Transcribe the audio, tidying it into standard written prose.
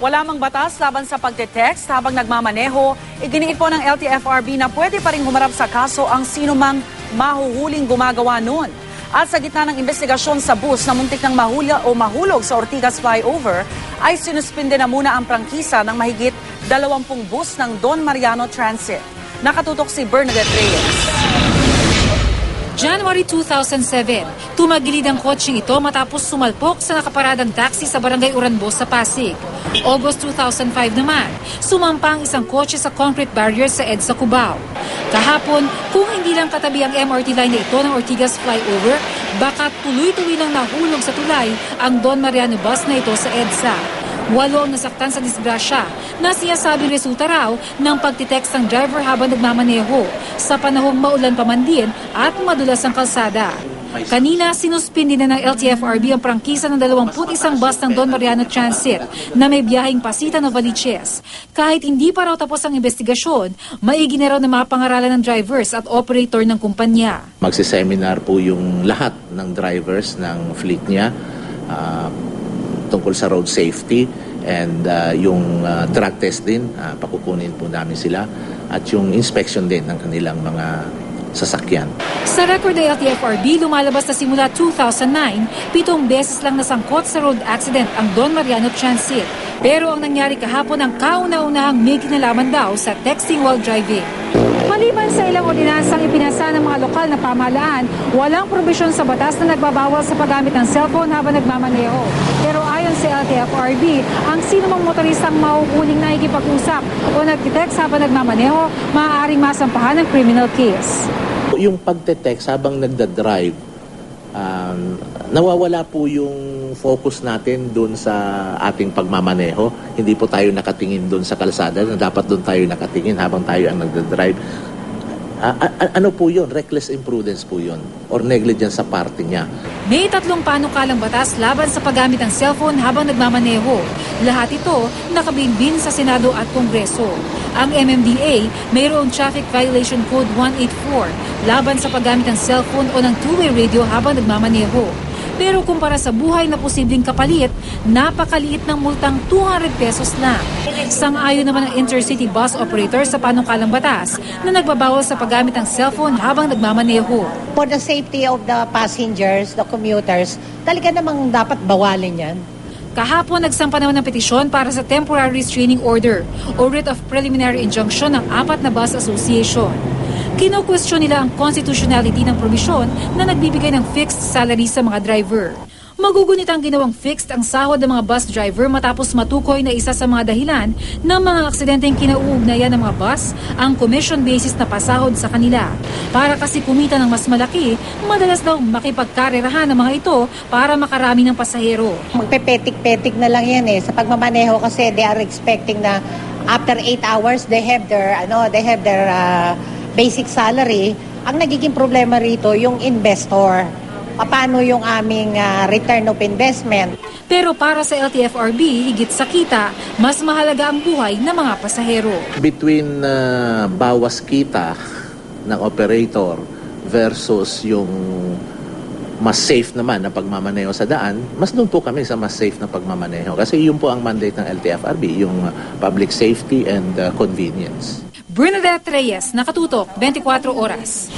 Wala mang batas laban sa pagte-text habang nagmamaneho. Iginiit po ng LTFRB na pwede pa rin humarap sa kaso ang sinumang mahuhuling gumagawa noon. At sa gitna ng investigasyon sa bus na muntik ng mahulog sa Ortigas flyover, ay sinuspinde na muna ang prangkisa ng mahigit 20 bus ng Don Mariano Transit. Nakatutok si Bernadette Reyes. January 2007, tumagilid ang kotseng ito matapos sumalpok sa nakaparadang taxi sa Barangay Uranbos sa Pasig. August 2005 naman, sumampa ang isang kotse sa concrete barrier sa EDSA Cubao. Kahapon, kung hindi lang katabi ang MRT line na ito ng Ortigas flyover, baka tuloy-tuloy lang nahulog sa tulay ang Don Mariano bus na ito sa EDSA. 8 ang nasaktan sa disgrasya na sinasabing resulta raw ng pagtitext ng driver habang nagmamaneho sa panahong maulan pa man din at madulas ang kalsada. Kanina, sinuspindi na ng LTFRB ang prangkisa ng 21 bus ng Don Mariano Transit na may biyaheng Pasita Novaliches. Kahit hindi pa raw tapos ang investigasyon, maigi na raw na mga pangaralan ng drivers at operator ng kumpanya. Magsiseminar po yung lahat ng drivers ng fleet niya tungkol sa road safety and yung drug test din, pakukunin po namin sila at yung inspection din ng kanilang mga sasakyan. Sa record ng LTFRB, lumalabas na simula 2009, 7 beses lang nasangkot sa road accident ang Don Mariano Transit. Pero ang nangyari kahapon ang kauna-unahang may kinalaman daw sa texting while driving. Maliban sa ilang ordinansang ipinasa ng mga lokal na pamahalaan, walang probisyon sa batas na nagbabawal sa paggamit ng cellphone habang nagmamaneho. Pero ayon sa LTFRB, ang sinumang motoristang mahuhuling nakikipag-usap o nag-text habang nagmamaneho, maaaring masampahan ng criminal case. Yung pagte-text habang nagdadrive, nawawala po yung focus natin doon sa ating pagmamaneho. Hindi po tayo nakatingin doon sa kalsada na dapat doon tayo nakatingin habang tayo ang nagdadrive. Ano po yun? Reckless imprudence po yun or negligence sa parte niya. May 3 panukalang batas laban sa paggamit ng cellphone habang nagmamaneho. Lahat ito nakabinbin sa Senado at Kongreso. Ang MMDA mayroong Traffic Violation Code 184 laban sa paggamit ng cellphone o ng two-way radio habang nagmamaneho. Pero kumpara sa buhay na posibleng kapalit, napakaliit ng multang 200 pesos na. Sang-ayon naman ang intercity bus operator sa panukalang batas na nagbabawal sa paggamit ng cellphone habang nagmamaneho. For the safety of the passengers, the commuters, talaga namang dapat bawalin yan. Kahapon, nagsampa naman ng petisyon para sa temporary restraining order o writ of preliminary injunction ng 4 na bus association. Kino-question nila ang constitutionality ng probisyon na nagbibigay ng fixed salary sa mga driver. Magugunit ang ginawang fixed ang sahod ng mga bus driver matapos matukoy na isa sa mga dahilan ng mga aksidenteng kinauugnayan ng mga bus ang commission basis na pasahod sa kanila. Para kasi kumita ng mas malaki, madalas daw makipagkarerahan ng mga ito para makarami ng pasahero. Magpepetik-petik na lang yan sa pagmamaneho kasi they are expecting na after 8 hours they have their basic salary. Ang nagiging problema rito yung investor. Paano yung aming return of investment? Pero para sa LTFRB, higit sa kita, mas mahalaga ang buhay ng mga pasahero. Between bawas kita ng operator versus yung mas safe naman na pagmamaneho sa daan, mas doon po kami sa mas safe na pagmamaneho. Kasi yun po ang mandate ng LTFRB, yung public safety and convenience. Bernadette Reyes, Nakatutok, 24 Oras.